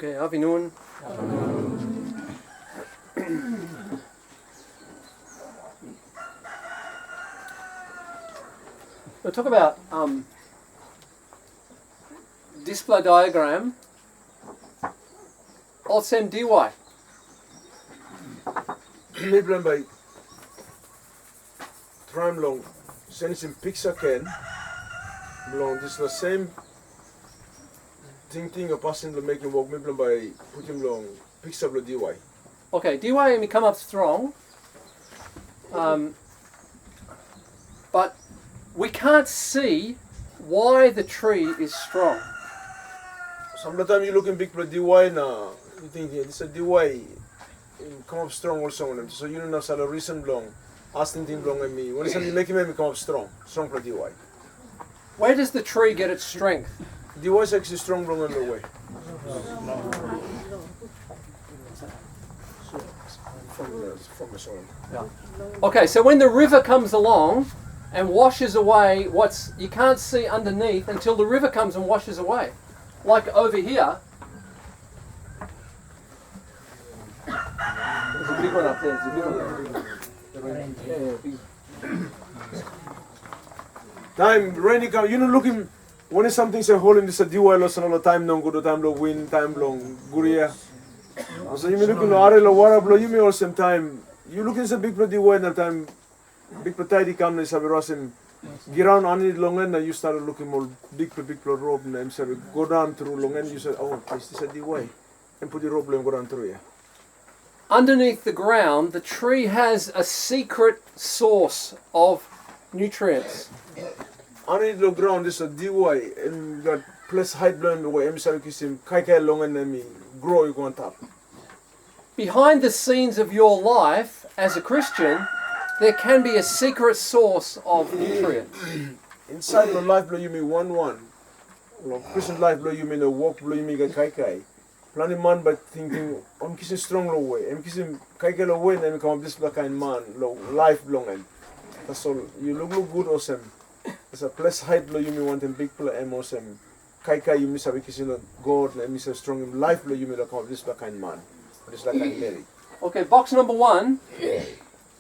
Okay, Avinun. We'll talk about display diagram. Olsem dy. Miblen by tram long sensin picture ken long this the same thing a person to make him walk miblen by put him long picture lo dy. Okay, dy may come up strong, but we can't see why the tree is strong. Sometimes you look in big dy na you think this a dy come up strong also on them. So you know now a reason long asking thing long at me. When it's something making me come up strong for dy. Where does the tree get its strength? Dy is actually strong long in the way. From the soil. Okay, so when the river comes along and washes away what's you can't see underneath until the river comes and washes away. Like over here. There's a big one up there. There's a big one there. Time rainy come, you know looking when it's something say hole in this a dy loss and all the time no good time lo wind time long guria. So you may look in are lo water blow you may all same time you look in some big dy and time big tidy come is have rosin get around on it long and you started looking more big rope and I'm sorry go down through long and you said oh this is a dy and put the rope and go down through here. Underneath the ground, the tree has a secret source of nutrients. Underneath the ground is a dy and that plus height blowing away I'm sorry kiss him kai long and me grow you go on top. Behind the scenes of your life as a Christian, there can be a secret source of nutrients. Inside the life blow you mean one. Christian life blow you mean a walk blow you mean a kai. Planning man by thinking I'm kissing strong low way. I'm kissing kai low way and then come this black kind man low life long and that's all you look good awesome. It's a plus height blow you mean want them big play and awesome. Kai you miss a kissing God and miss a strong in life blow you mean come this black kind man. This black kind Mary. Okay, box number 1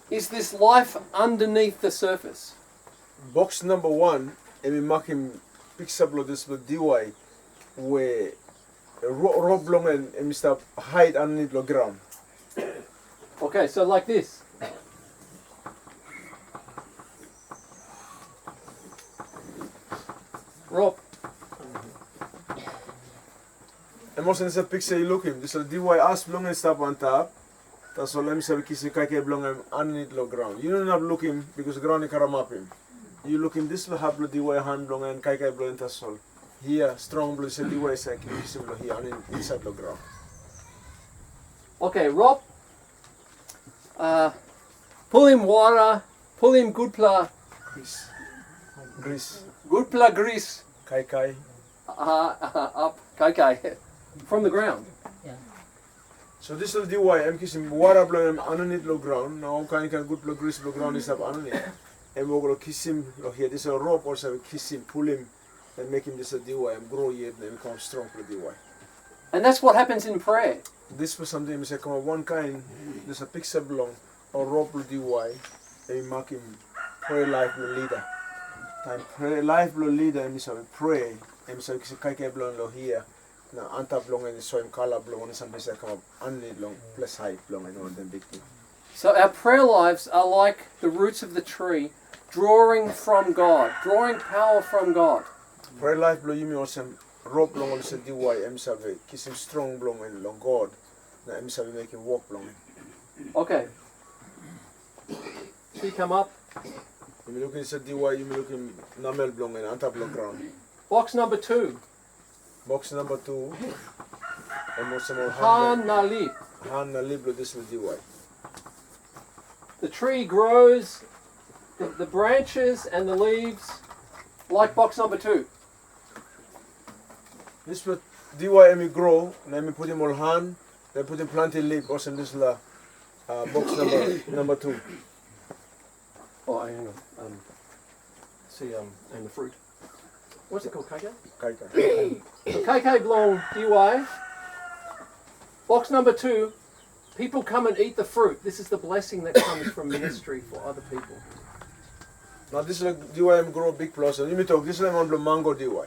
is this life underneath the surface. Box number 1 and we mark him picks up this dy where rope long and Mr. hide underneath the ground. Okay, so like this. Rope. And most in this picture you look him. This is dy as long and stop on top. That's all I'm saying kiss kake long and underneath the ground. You don't have to look him because the ground is karamap him. You look him this will have the dy hand long and kake blow into soul. Here strong blue say dy say kiss him here and inside the ground. Okay, Rob. Pull him water. Pull him Grease. Gudpla grease. Kai. Up. Okay. From the ground. So this is dy. I'm kissing water blowing underneath the ground. Now kind good blow grease the ground is up underneath. And we're gonna kiss him here. This is a rope also kiss him, pull him, and make him this a dy and grow yet and become strong for dy. And that's what happens in prayer. This was something we say come on one kind. There's a picture belong or rope dy. They mark him prayer life leader. Time prayer life leader and we pray and so kake blowing lo here. Now anta blong and so him color blong and something say come up underneath long plus height blong and all them big thing. So our prayer lives are like the roots of the tree, drawing from God, drawing power from God. Prayer life blow you me also rope long also dy M7 kiss him strong blong and long God. Now M7 make him walk blong. Okay. Tree come up. You may look in dy, you may look in namel blong and anta blong ground. Box number 2. Box number 2. And also more Han Nalip. hand libro this with dy. The tree grows, the branches and the leaves, like box number 2. This what dy me grow, and me put him all hand, then put him planted leaf, also this la box number 2. Oh, hang on. See, and the fruit. What's it called, KK? Kai. KK belong dy. Box number 2, people come and eat the fruit. This is the blessing that comes from ministry for other people. Now this is like DY grow big plus. Let me talk. This is like on the mango DY.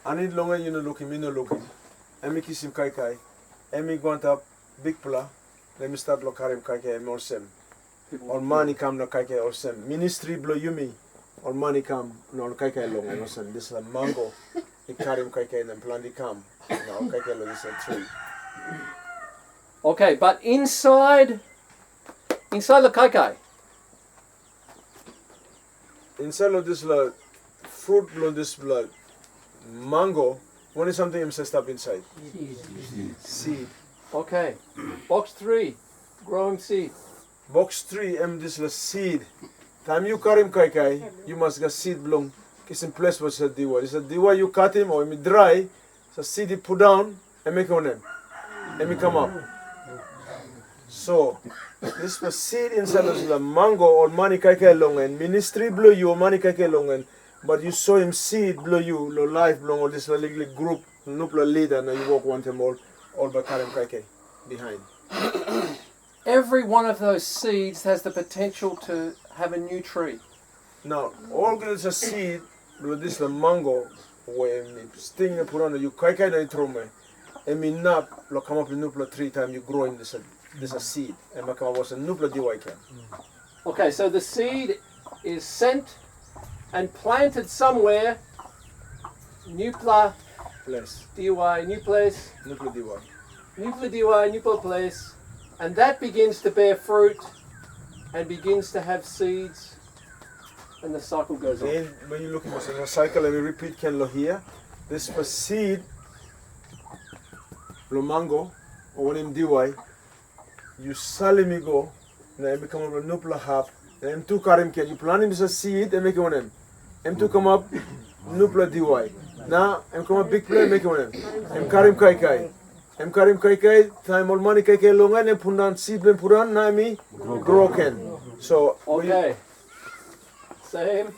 I need longer you know looking, me no looking. And me kiss him kai kai. And me go on top big pla. Let me start look at him kai kai more sem. Or money come no kai kai or sem. Ministry blow you me. Or money come no kai kai long and sem. This is a mango. He carry him kai kai and plant the come. No kai kai long is a tree. Okay, but inside the kai kai, Inside of this fruit blow this mango. What is something I'm stuff inside? Seed. okay. Box 3, growing seed. Box 3 this seed. Time you cut him kai kai, you must get seed bloom. Kiss in place what's the diwa. It's a diwa you cut him or him dry, so seed you put down and make on him. And me come up. So this was seed inside of the mango or money kai kai long and ministry blow you or money kai kai long and but you saw him seed blow you, lo life blow or this little group, nupla leader and you walk one time all by Karim kai kai behind. Every one of those seeds has the potential to have a new tree. Now, all girls are seed, but this the mango, when me sting and put on you kai kai na throw me, and me nap, lo come up in nupla 3 times you grow in this a seed, and my come was a nupla diwai can. Okay, so the seed is sent and planted somewhere. Nupla Place, DY, new place, nupla diwai. Nupla DY, Nupla place, and that begins to bear fruit and begins to have seeds, and the cycle goes on. Then when you look at a cycle and we repeat can lo here, this was seed, lo mango, or when him diwai, you salimi go, now become a nupla half, and M2 karim can you plant him as a seed and make it on him. M2 come up, nupla diwai. Now I'm come a big play make it on him. M karim kai kai. M karim kai kai, time all money kai kai longan and put on seed and put on na me grow can. So Okay. Same.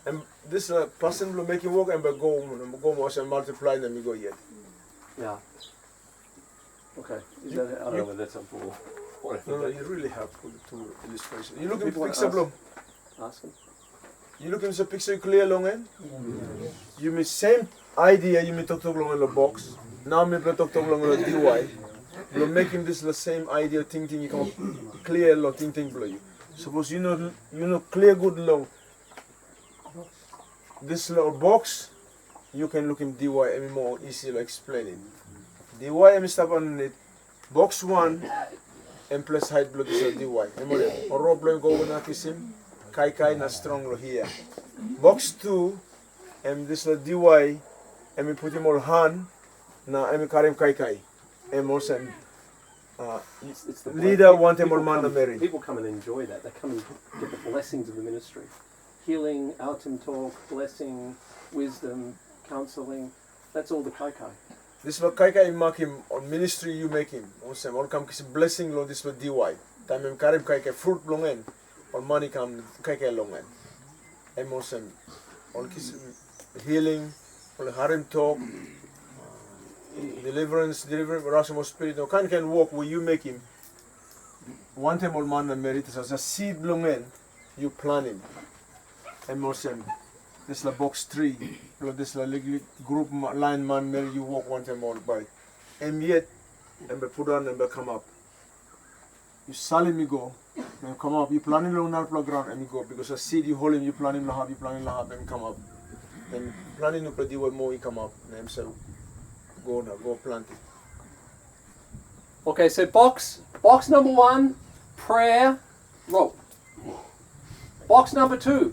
and this person will make it work and go more and multiply and we go yet. Yeah. Okay. Is that, I don't know whether that's helpful or No, whatever. you really have put the two illustrations. You look at People the want picture to bloom. Ask them. You look at the picture clear long end. You may same idea you may talk long in the box. Now me talk long in the DY. You make him this the same idea thinking you come clear long thinking below you. Suppose you know clear good long. This little box you can look in DY and more easy to explain it. DY and step on it. Box 1 and plus height blood is a DY. Or rob blow go na kisim. Kai kai na strong lo here. Box 2 and this is DY and we put him all hand na and we carry him kai kai. And more sen. It's the Leader want him all man na marry. People come and enjoy that. They come and get the blessings of the ministry. Healing, Alton talk, blessing, wisdom, counseling. That's all the kai kai. This is kai kai mark him on ministry you make him. Awesome. All come kiss blessing lo this with DY. Time him carry him kai kai fruit long end. Or money come kai kai long end. And awesome. All kiss healing, all harim talk, deliverance, Russian spirit. No can walk where you make him. One time all man and meritus as a seed long end, you plant him. And awesome. This is the box 3. This is the group line man where you walk one time all by. And yet, and be put on and be come up. You sell him, you go. And come up. You plant him on the ground and you go. Because a seed you hold him, you plant him lahab, and come up. And plant him up, you more, he come up. And himself go now, go plant it. Okay, so box number 1, prayer, rope. Box number 2,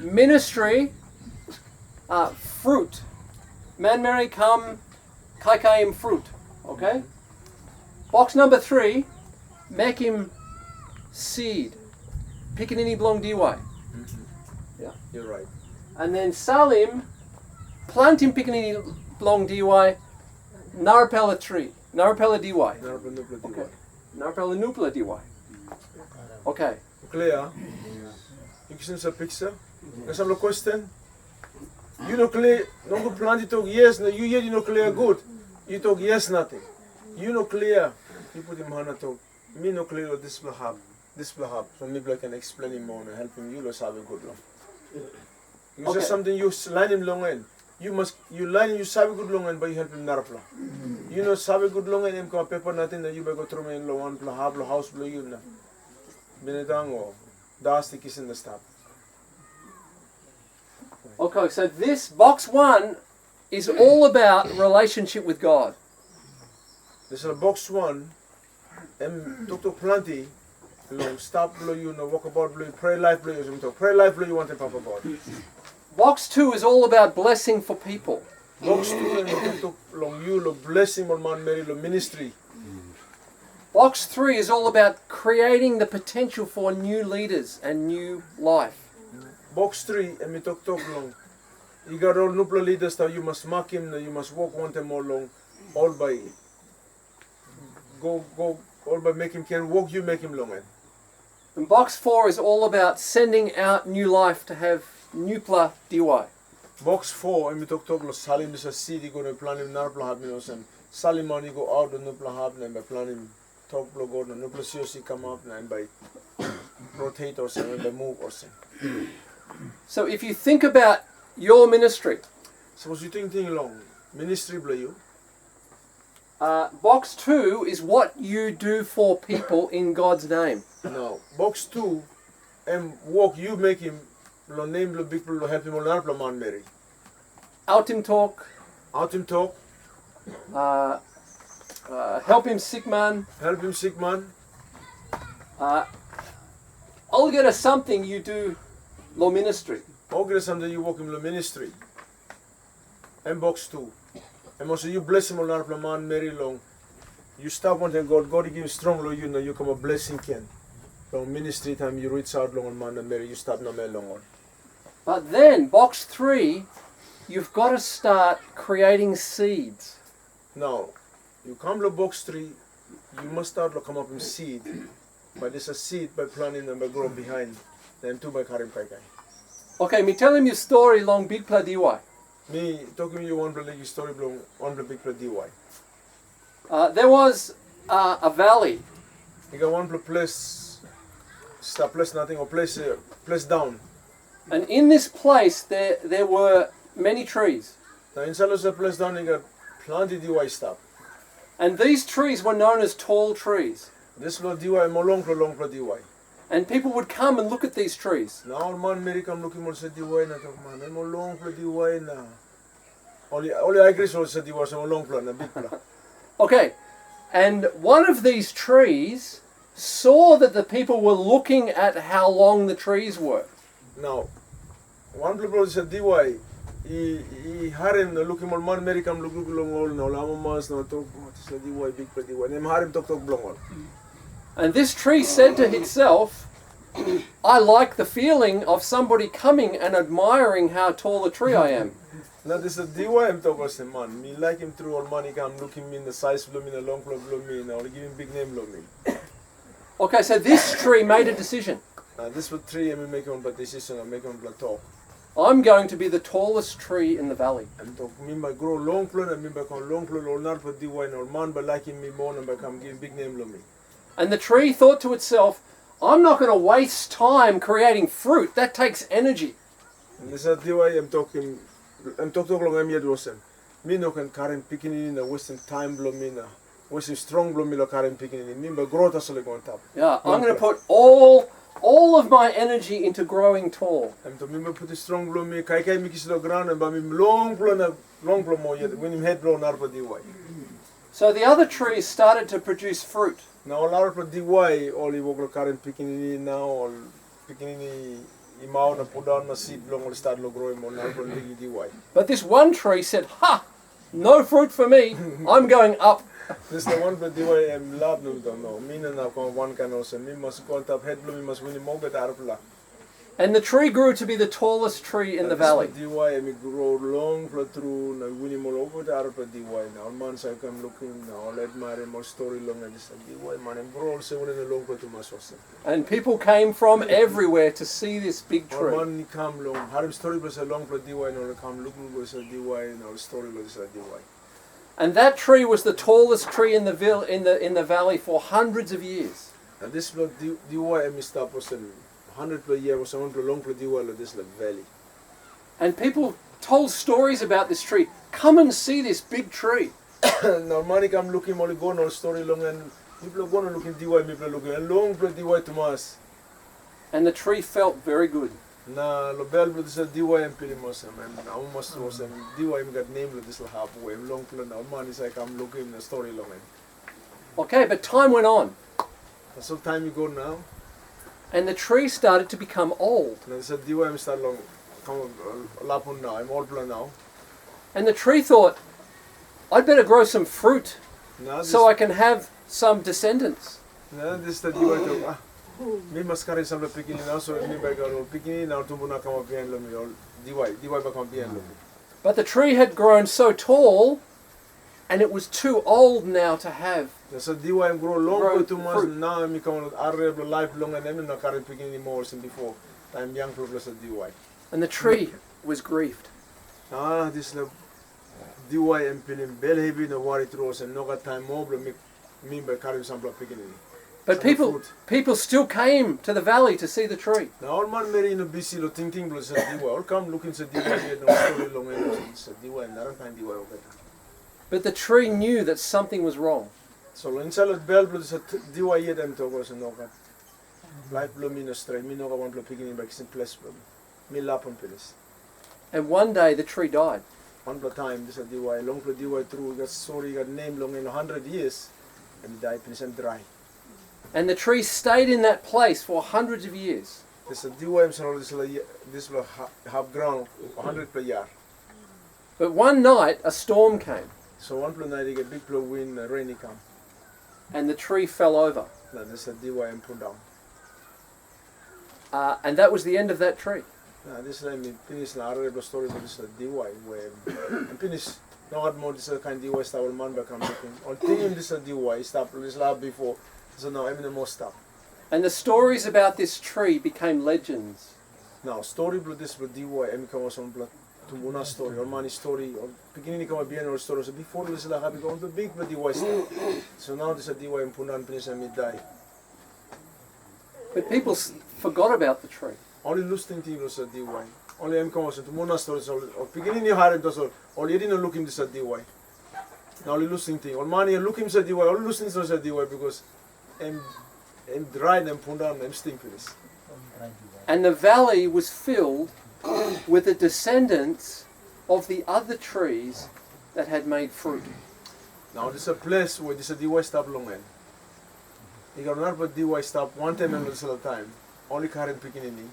ministry, fruit. Man, Mary, come, kai kai him fruit. Okay? Box number 3, make him seed. Pickaninny blong DY. Yeah. You're right. And then Salim, plant him pickaninny blong DY, Narapella tree. Narapella DY. Okay. Narapella nupla DY. Okay. Clear? You can see the picture? There's some question? You know clear, no good plant, you talk yes, no, you hear you know clear good. You talk yes, nothing. You know clear, you put him hand talk. Me no clear what this will have. This will have. So maybe I can explain him more and help him. You will have a good long. You Okay. say something, you line him long end. You line him, you sabe good long end, but you help him narapla. You know sabe good long end, him come paper nothing that you better throw me in long one pla have house blow you na. Binetang o, das the kiss in the stop. Okay, so this box 1 is all about relationship with God. This is a box 1. Talk plenty. Long stop blow you, no walk about blow you, pray life blow you, pray life blow you want to Papa God. Box 2 is all about blessing for people. Box 2 and talk long you, lo blessing on man Mary, lo ministry. Box 3 is all about creating the potential for new leaders and new life. Box 3 and me talk long. You got all nupla leaders that you must mark him, you must walk one time more long, all by go all by make him can walk, you make him long. And box 4 is all about sending out new life to have Nupla DY. Box 4 and me talk lo salim is a city gonna plan him narpla have me sem salim money go out the nupla have and by plan him talk lo go no nupla seriously come up and by rotate or some by move or some. So if you think about your ministry, Suppose you think long ministry blow you. box 2 is what you do for people in God's name. No, box 2 and walk you make him lo name lo big lo help him on narpla man Mary. Out him talk, Out him talk, help him sick man. help him sick man. I'll get us something you do lo ministry. Okay, something you walk him lo ministry. And box 2. And also you bless him on narpla man Mary long. You stop one time God give him strong lo you know you come a blessing can. Long ministry time you reach out long on man and Mary you stop no more long on. But then, box 3, you've got to start creating seeds. Now, you come to box 3, you must start to come up with seed. But there's a seed by planting and by growing behind. Then 2 by Karim Kai Kai. Okay, me tell him your story long big pla DY. Me talking to you one big story long one big DY. There was a valley, You got one place, stop place nothing or place down. and in this place there were many trees. Now inside of the place down you got plenty DY stop. And these trees were known as tall trees. This lo DY more long DY. And people would come and look at these trees. Now man Mary come looking more say DY na talk man. More long DY na. Only I agree so say DY so long na big pla. Okay, and one of these trees saw that the people were looking at how long the trees were. Now, one people said DY, he had him looking more man Mary come look long all now. Lama mas now talk said DY big pla DY. Them had him talk long all. And this tree said to itself, I like the feeling of somebody coming and admiring how tall a tree I am. Now this is DY I'm talking about man. Me like him through all money come looking me in the size blow me in the long blow me now. Give him big name blow me. Okay, so this tree made a decision. Now this was 3 and we make on but decision and make on talk. I'm going to be the tallest tree in the valley. And talk me by grow long plan and me by come long plan or not for DY or man by liking me more and by come give big name blow me. And the tree thought to itself, I'm not going to waste time creating fruit. That takes energy. And this is DY I'm talking long I'm yet was him. Me no can carry picking in a wasting time blow me na. Wasting strong blow me lo carry picking in. Me by grow that's all on top. Yeah, I'm going to put all of my energy into growing tall. I'm to me put the strong blow me kai kai mikis lo ground and by me long blow more yet when him head blow not for DY. So the other trees started to produce fruit. Now a lot of DY all he walk current picking in now or picking in imao na put down na seed long or start lo growing more now for DY. But this one tree said, ha, no fruit for me. I'm going up. This is the one for DY I'm love no don't know. Me na now come one can also me must go on top head blow me must win more get out of la. And the tree grew to be the tallest tree in the valley. Diwai emi grow long pla through na wini mo over the arpa diwai na man sa kam looking na let mare mo story long na this diwai man em grow se wona long pla to masosa. And people came from everywhere to see this big tree. Man ni kam long harim story pla sa long pla diwai no kam looking go sa diwai na story lo sa diwai. And that tree was the tallest tree in the valley for hundreds of years. And this pla diwai emi stop was 100 per year was someone pla long pla diwai lo this like valley. And people told stories about this tree. Come and see this big tree. Normally come looking only go no story long and people are going looking diwai people looking and long pla diwai to mas. And the tree felt very good. Na lo bel blo this diwai en pili mosam and na almost was and diwai got name lo this halfway long pla na man is like I'm looking the story long. Okay, but time went on. So time you go now. And the tree started to become old. Na this diwai am start long come lapun now I'm old pla now. And the tree thought, I'd better grow some fruit Na this so I can have some descendants. na this diwai to mi maskari sam lo pikini now so mi ba go pikini now tumbu na kama bien lo mi diwai ba kama bien lo. But the tree had grown so tall and it was too old now to have. So diwai am grow long Grow go to mas fruit. now mi kama arre life long and em na kare pikini more than before. Time young pro plus diwai. And the tree was grieved. Ah, this la diwai em pilim bel heavy no worry throws and no got time more mi ba kare sam lo pikini. But Some people still came to the valley to see the tree. Now all man meri no busy lo thinking blo sa diwai all come looking sa diwai no story long and sa diwai na ran time diwai okay. But the tree knew that something was wrong. So lo inshallah bel blo sa diwai yet em to go sa no got. Life blo mi no stray mi no ga want lo pikini ba kisin place blo. Mi lapon pilis. And one day the tree died. One pla time this diwai long pla diwai through got story got name long in 100 years and died pilis and dry. And the tree stayed in that place for hundreds of years. This diwai so this lo half ground 100 per year. But one night a storm came So one pla night get big pla wind rainy come. and the tree fell over. Na this diwai and put down. And that was the end of that tree. Na this time me finish na arre story but this diwai where and finish no got more this kind diwai style man back come looking. On thinking this diwai stop this lab before. So now I'm in the most stop. And the stories about this tree became legends. Now story blood this blood diwai em kama son blood tumuna story or money story or beginning kama bien or story so before this la happy going to big blood diwai story. So now this diwai em punan finish and midday. But people forgot about the tree. Only lusting thing was a diwai. Only em kama son tumuna story so or beginning you had it so or you didn't look him this diwai. Now only lusting thing or money look him said diwai only lusting so diwai because em dried and pundan em stink finish. And the valley was filled with the descendants of the other trees that had made fruit. Now this is a place where this diwai stop long end. You got another diwai stop one time and the time. Only current pikinini,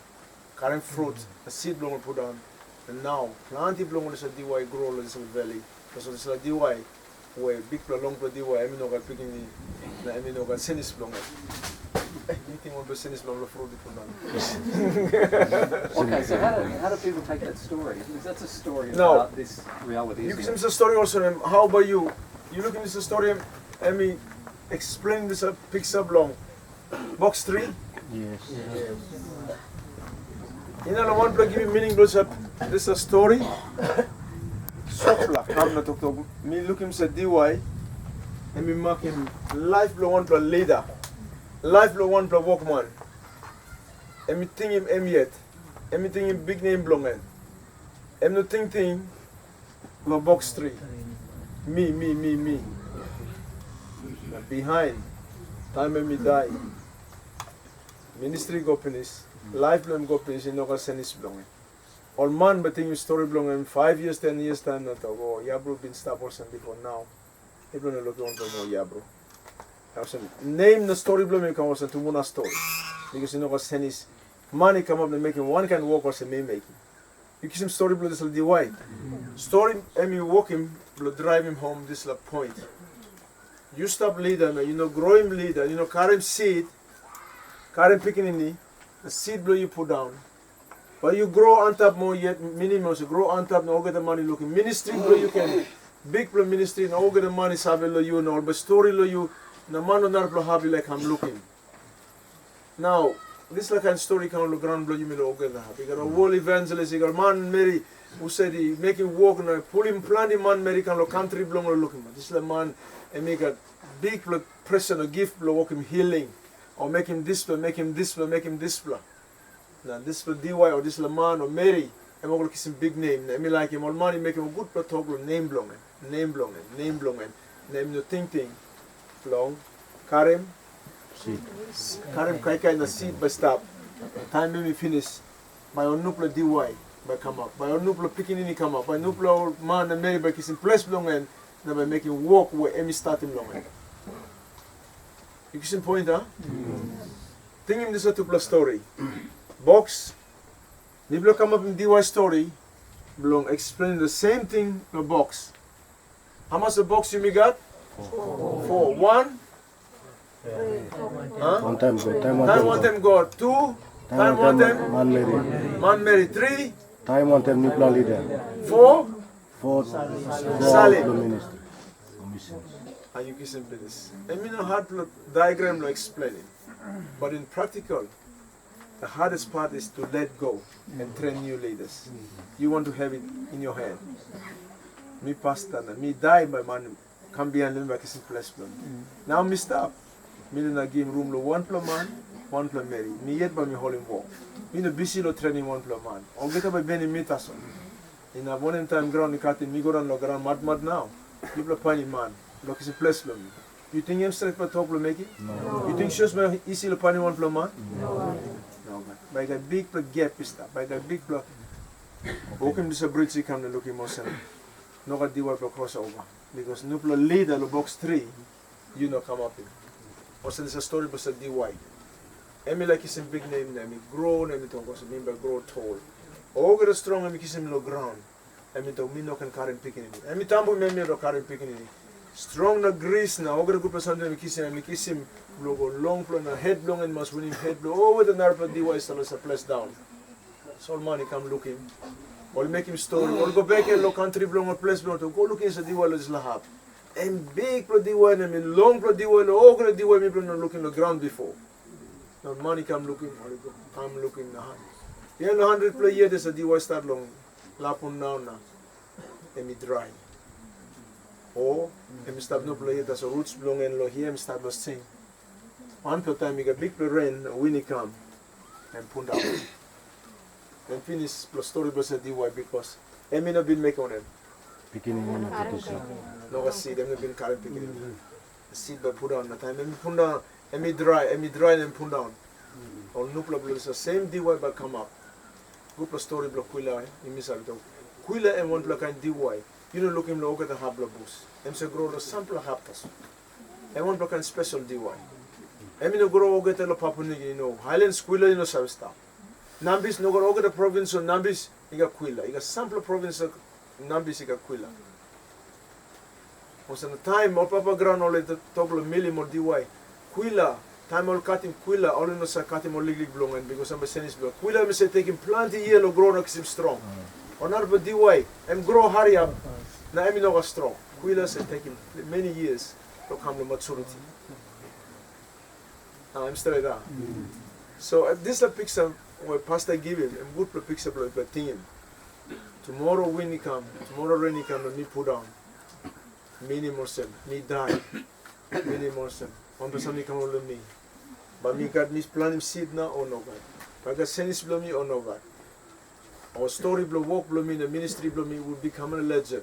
current fruit, a seed long put on, and now plenty long this diwai grow in this valley. So this is a diwai where big long diwai. I mean no got pikinini, I mean no got senis long. Anything on the senis long fruit put on. Okay, so how do people take that story? Because that's a story No. about this reality. You Isn't can it? see the story also. How about you? You look in this story. Let me explain this. Picks up long. Box 3. Yes. You know, one plug give you meaning. This is a story. Sopla. I'm not talking. Me look him say DY. And me mark him life blow one plug leader. Life blow one plug workman. And me think him yet. And me think him big name blongen. And no thing. No box 3. Me. Behind. Time when me die. Ministry go finish. Life long go finish. You know go send this blongen. All man but think you story blongen 5 years, 10 years time not go. Yeah bro been stop or something before now. People don't look on to know yeah bro. Name the story blongen come was to one story. Because you know go send his money come up and making one kind of work or some making. You kiss him story blood this will be white. Story and you walk him, blood drive him home this la point. You stop leader, man, you know, grow him leader, you know, carry him seed, carry him picking in the seed blow you put down. But you grow on top more yet, minimum, so grow on top, no get the money looking. Ministry, bro, you can, big play ministry, no get the money, sabi lo you, no, but story lo you, na man on narplo happy like I'm looking. Now, this like kind of story can look ground blow you me lo get the happy. You got a whole evangelist, you got man Mary, who said he make him walk, and pull him, plan him, man, Mary can lo country blow lo looking. This like man, and make a big present, a gift blow, walk him healing, or make him display, make him display, make him display. Now this for DY or this man or Mary, I'm going to kiss him big name. I mean like him all money make him a good protocol name blongen, name no thing long. Karim, Karim kai na seed by stop. Time me finish. By on nupla DY by come up. By on nupla picking in come up. By nupla old man and Mary by kissing place blongen. Now by making walk where Emmy starting blongen. You kiss him point, huh? Think him this a tupla story. Box, Niblo come up in DY story, belong explaining the same thing in the box. How much the box you me got? 4. 1? Huh? One time go. Time one time God. 2? Time one time Man Mary. Man Mary. 3? Time one time Nupla leader. 4? 4. Salib. The ministry. Missions. And you can simply this. I mean a hard diagram to explain it. But in practical, the hardest part is to let go and train new leaders. You want to have it in your hand. Me pastor, me die by man, come behind them like a simple plan. Now me stop. Me na give room lo 1 per man, 1 per Mary. Me yet by me holding walk. Me no busy lo training 1 per man. I'll get up by Benny Mitason. In a one time ground, me go down the ground mad now. You play funny man. Look, it's a place for me. You think I'm straight for talk to make it? No. You think shows me easy to funny 1 per man? No. By the big gap is that. By the big block. Open this bridge, you can look in motion. No got the work cross over. Because no leader the box 3, you know come up in. Also there's a story about the DY. Emi like is a big name, Emi grown, Emi talk was mean by grow tall. Over the strong, Emi kiss him low ground. Emi talk me no can carry picking it. Emi tambo me no carry picking it. Strong na grease na over the group of Sunday, Emi kiss him logo long flow na head long and must win him head blow over the nerve of DY still a place down. So money come look him. Or make him story. Or go back and look country blow or place blow to go look in the DY is lahab. And big pro DY and I mean long pro DY over the DY me no look in the ground before. Now money come looking come looking na. Yeah, no 100 play year there's a DY start long. Lapon now na. Emi dry. Or emi start no play there's a roots belong and lo here emi start was sing. One per time you get big play rain, winnie come and put down. Then finish plus story was a DY because emi no been make on them. Beginning in the seed. No seed, emi no been carry picking. The seed by put down the time emi put down emi dry and put down. Or no problem is the same DY but come up. Go plus story block Quilla, you miss out. Quilla and one block and DY. You don't look him look at the habla boost. Em se grow the sample haptas. And one block and special DY. Emi no grow get the Papua you know. Highlands Quilla you know some stuff. Nambis no grow get the province of Nambis you got Quilla. You got sample province of Nambis you got Quilla. Was in the time or Papa ground all the top of million or DY. Quilla. Time all cutting Quilla, all in the cutting or legally blown because I'm a senis block. Quilla me say taking plenty yellow grown up him strong. Or not but DY and grow hurry up. Now I know strong. Quilla say taking many years to come to maturity. Now I'm straight out. So this is a picture where Pastor give him and good picture of a team. Tomorrow windy come, tomorrow rainy come and me put down. Many more me die. Many more one person me come over me. But me got me plan him seed now or no God. But I got senis blow me or no God. Our story blow walk blow me, the ministry blow me will become a legend.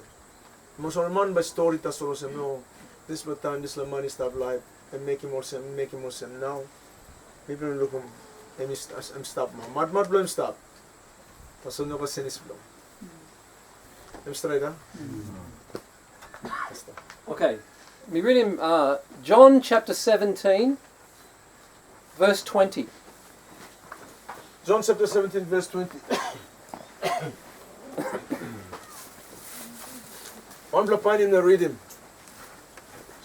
Most of the man by story tas also say no. This is time this money stop life and make him more sense, make him more sense now. People look him and I'm stop man. Mad blow him stop. Tas no got senis blow. I'm straight huh? Okay. We read him John chapter 17, verse 20. John chapter 17, verse 20. One block in the reading.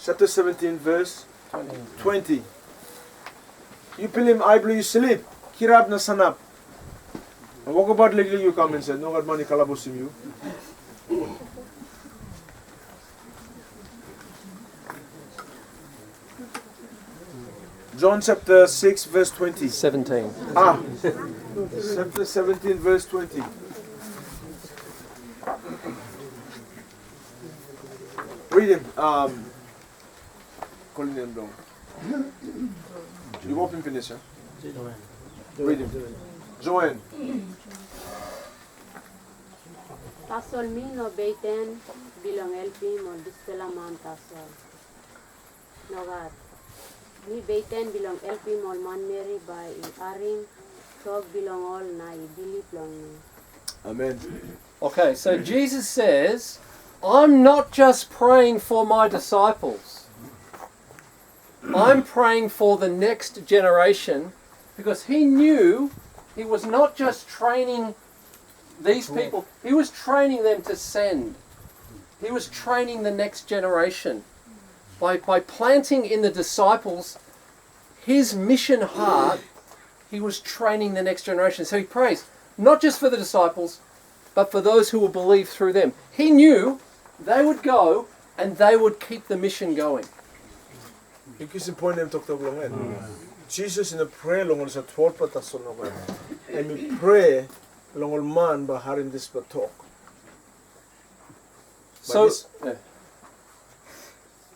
Chapter 17, verse 20. You pilim I blew you sleep. Kirab na sanap. And walk about legally you come and say, no God money kalabusim you. John chapter 6 verse 20. 17. Chapter 17 verse 20. Read him. Calling him down. You open finish, huh? Read him. Joanne. Tasol mi no beiten bilang LP mo distela man tasol. Nogat. Mi beiten bilang LP mo man Mary by aring tog bilang all na idilip lang ni. Amen. Okay, so Jesus says, I'm not just praying for my disciples. I'm praying for the next generation, because he knew he was not just training these people, he was training them to send. He was training the next generation. By planting in the disciples his mission heart, he was training the next generation. So he prays, not just for the disciples, but for those who will believe through them. He knew they would go and they would keep the mission going. Because the point I'm talking about, Jesus in a prayer long as a 12 patas on over. And we pray long old man by having this but talk. So,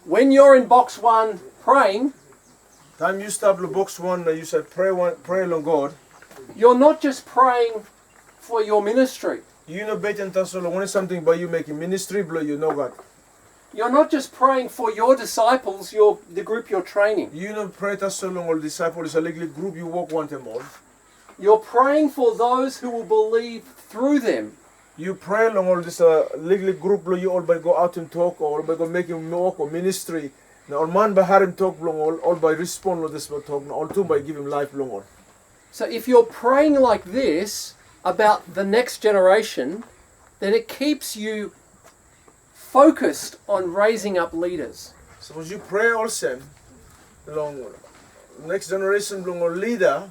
when you're in box 1 praying, Time you stop the box 1 you said pray long God. you're not just praying for your ministry. You know better than tasol when something by you making ministry blow you know God. You're not just praying for your disciples, the group you're training. You know pray tasol long all disciples a legally group you walk one them all. You're praying for those who will believe through them. You pray long all this legally group blow you all by go out and talk or by go make him walk or ministry. Now all man by him talk long all by respond to this but talk all two by give him life long all. So if you're praying like this about the next generation, then it keeps you focused on raising up leaders. Suppose you pray also long next generation long or leader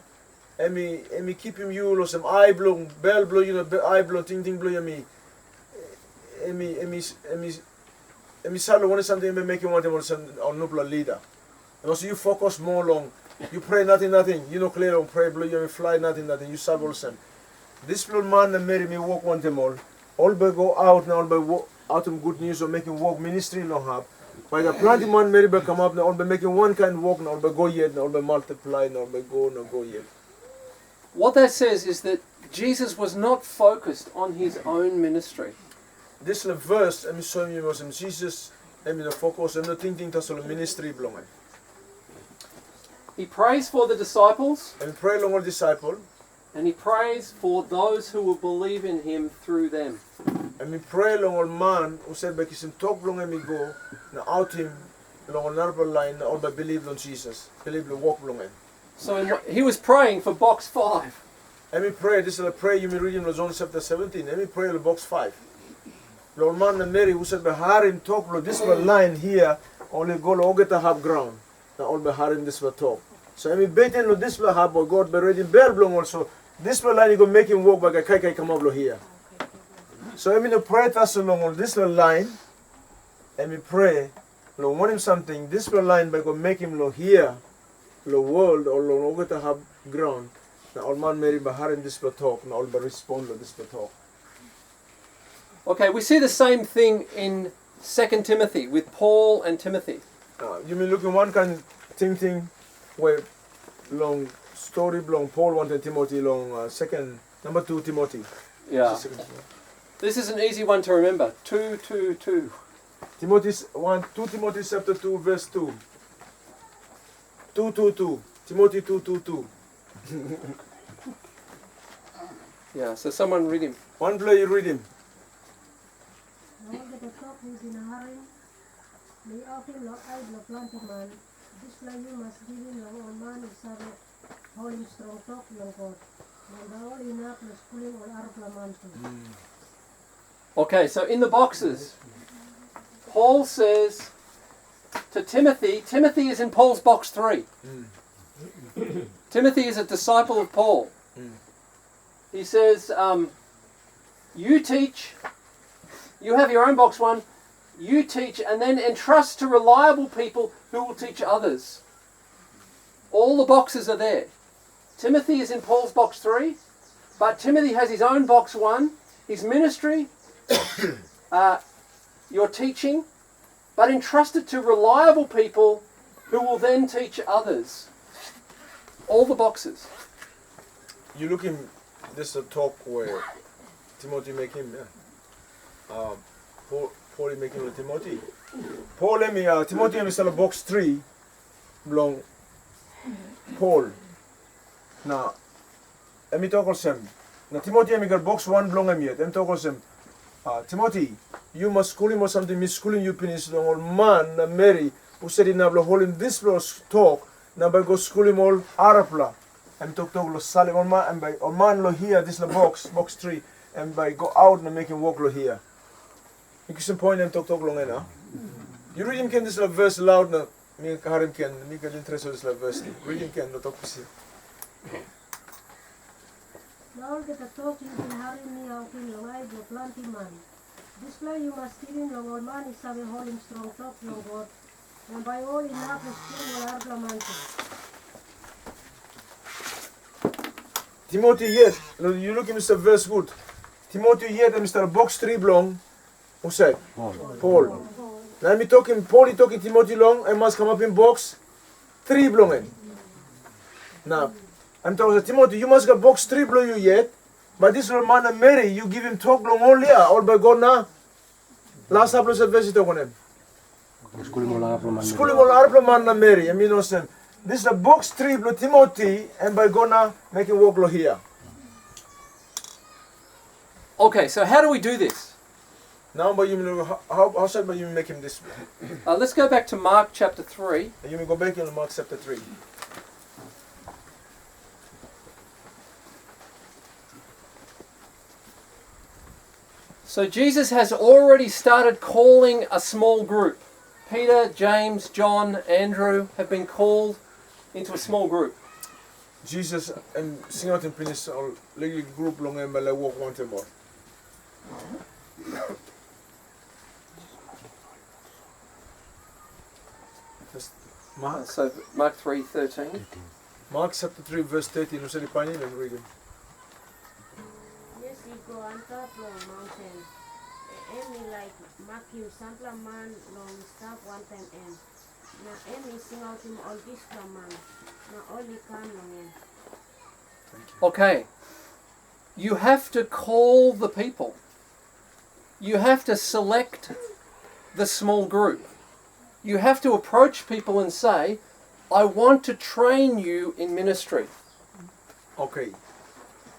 and me keep him you lo some eye blow bell blow you know eye blow ting blow you me salo when something may make you want him or no leader. And also you focus more long. You pray nothing, you know clear on pray blow you fly nothing, you sub also. This little man and Mary me walk one them all by go out now all by walk out of good news or making walk ministry long have. By the planting man Mary by come up now all by making one kind walk now all by go yet now all by multiply now all by go yet. What that says is that Jesus was not focused on his own ministry. This verse I'm showing you was Jesus I'm the focus I'm not thinking that's all ministry belong. He prays for the disciples, And pray long all disciple and he prays for those who will believe in him through them. and me pray long all man who said by kissing talk long and me go now out him long all narrow line all by believe on Jesus believe the walk long in. So he was praying for box 5. Let me pray, this is a prayer you may read in John chapter 17. Let me pray in box 5. Lord man and Mary who said Beharim talk, Lord, this one line here, only go get a half ground. Now all Beharim this will talk. So let me bet in Lord this will have or God be ready bear blong also. This will line you go make him walk back a kai come up here. So let me pray us along on this line. Let me pray, Lord want him something, this will line by go make him Lord here, Lord world or Lord get a half ground. Now all man Mary Baharim this will talk, now all by respond to this will talk. Okay, we see the same thing in 2 Timothy with Paul and Timothy. You mean looking one kind of thing where long story long Paul wanted Timothy long number 2 Timothy. Yeah. This is an easy one to remember. 2:2:2. 2 Timothy chapter 2 verse 2. 2:2:2. Timothy 2:2:2. Yeah, so someone read him. One play you read him. Okay, so in the boxes, Paul says to Timothy, Timothy is in Paul's box 3. Timothy is a disciple of Paul. He says, you teach, you have your own box 1, you teach, and then entrust to reliable people who will teach others. All the boxes are there. Timothy is in Paul's box 3, but Timothy has his own box 1, his ministry, your teaching, but entrusted to reliable people who will then teach others. All the boxes. You look in this talk where Timothy make him, Paul make him with Timothy. Paul Timothy is in box 3, belong Paul. Now, let me talk also. Now Timothy I got box 1 belong him yet. Let me talk also. Timothy, you must school him or something. Me schooling you finish long old man na Mary who said in ablo hole in this talk. Now by go school him all Arapla. And talk lo sale on man and by on man lo here this la box 3 and by go out and make him walk lo here. You can point and talk long enough. You read him can this la verse loud na me kaharim can me can interest this la verse. Read him can no talk see. Now get a talk you can hurry me out in the way the plenty man. This play you must give him long old man is have a whole him strong talk long God. And by all enough is still will argument. Timothy yet, you look in Mr. Verse good. Timothy yet and Mr. Box 3 long. Who said? Paul. Now me talking Paul talking Timothy long and must come up in box 3 belong in. Now I'm talking to Timothy, you must get box 3 below you yet, but this little man and Mary, you give him talk long only, all by God now. Last time was a visit on him. Schooling all Arpla man and Mary, I mean, no sense. This is a box 3 below Timothy, and by God now, make him walk low here. Okay, so how do we do this? Now, but you how should you make him this way? Let's go back to Mark chapter 3. And you may go back in Mark chapter 3. So Jesus has already started calling a small group. Peter, James, John, Andrew have been called into a small group. Jesus and sing out in Pinis or little group long and by walk one more. Mark. So Mark 3:13. Mark chapter 3 verse 13. You say the pioneer and read it. Yes, you go on top of mountain. Any like Matthew Sampla man long stop one time and na any sing out him all this man. Na only can long. Okay. You have to call the people. You have to select the small group. You have to approach people and say, I want to train you in ministry. Okay.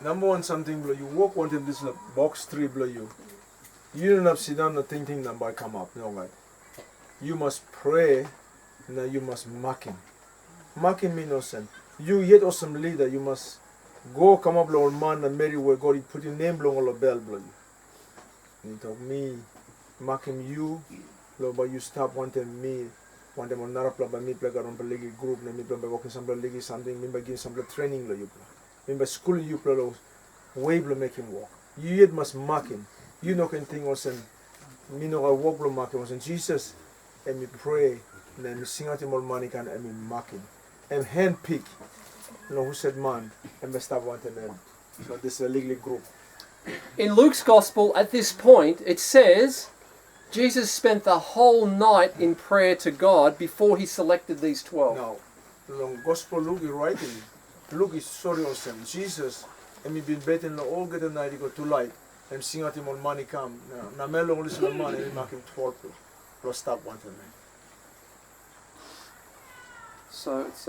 Number one, something below you walk one time this box 3 below you. You don't have to sit down and thinking number come up. No, right. You must pray and then you must mark him. Mark him means no sense. You yet awesome leader, you must go come up below man and Mary where God he put your name below all the bell below you. And he told me, mark him you, but you stop one time me. One time on another plan by me play around the league group, and me play by working some league something, me by giving some training you play. Me by school you play way to make him walk. You yet must mark him. You know can think also me know I walk below mark him was in Jesus and me pray and then me sing out him all money can and me mark him. And hand pick. You know who said man and me stop one time then. So this is a league group. In Luke's gospel, at this point, it says Jesus spent the whole night in prayer to God before he selected these 12. Now, long gospel Luke is writing. Luke is sorry also. Jesus and me been betting all get a night he go to light and sing out him all money come. Now me long listen to man and me mark him 12 plus stop one time. So it's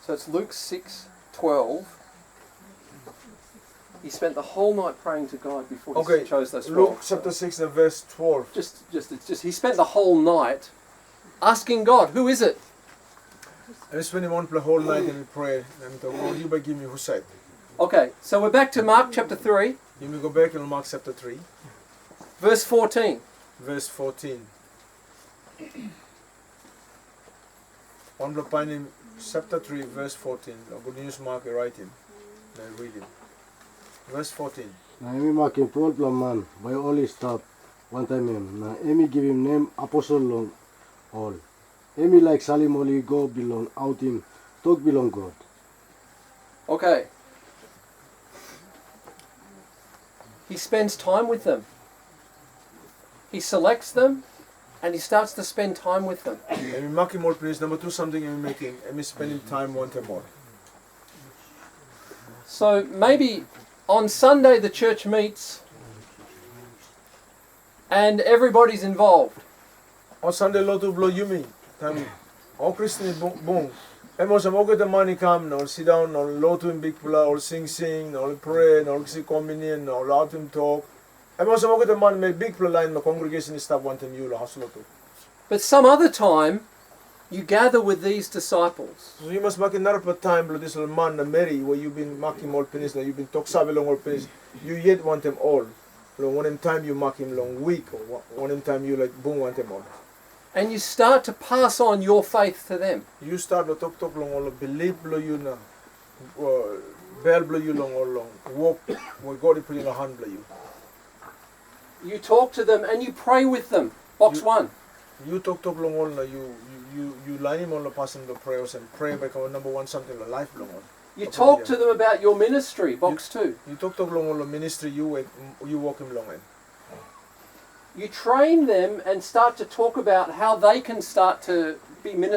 so it's Luke 6:12. He spent the whole night praying to God before he chose those 12. Luke chapter 6 and verse 12. He spent the whole night asking God, who is it? And spend him on the whole night in prayer and to God, you by give me who said. Okay, so we're back to Mark chapter 3, You may go back in Mark chapter 3, verse 14. verse 14. On the pine chapter 3 verse 14. The good news mark write him. I read him. Verse 14. Na emi makin 12 la man by all his staff one time him. Na emi give him name apostle long all. Emi like Salim only go belong out him talk belong God. Okay. He spends time with them. He selects them and he starts to spend time with them. Emi making more please. Number 2 something emi making. Emi spending time one time more. So maybe on Sunday the church meets and everybody's involved. On Sunday lot to blow you me. Time all Christian boom. Emo sa moga the money come no sit down no lot to big pula or sing no pray no see communion no lot him talk. Emo sa moga the man make big pula line the congregation stop one time you la hustle to. But some other time you gather with these disciples. So you must make another time blow this little man the Mary where you've been marking all pennies that you've been talk sabe long all pennies. You yet want them all. One time you mark him long week or one time you like boom want them all. And you start to pass on your faith to them. You start to talk long all believe blow you na bell blow you long all long walk where God put in a hand blow you. You talk to them and you pray with them. Box 1. You talk long all na you line him on the person the prayers and pray because number 1 something the life long all. You talk to them about your ministry. Box 2. You talk long all the ministry you walk him long in. You train them and start to talk about how they can start to be ministers.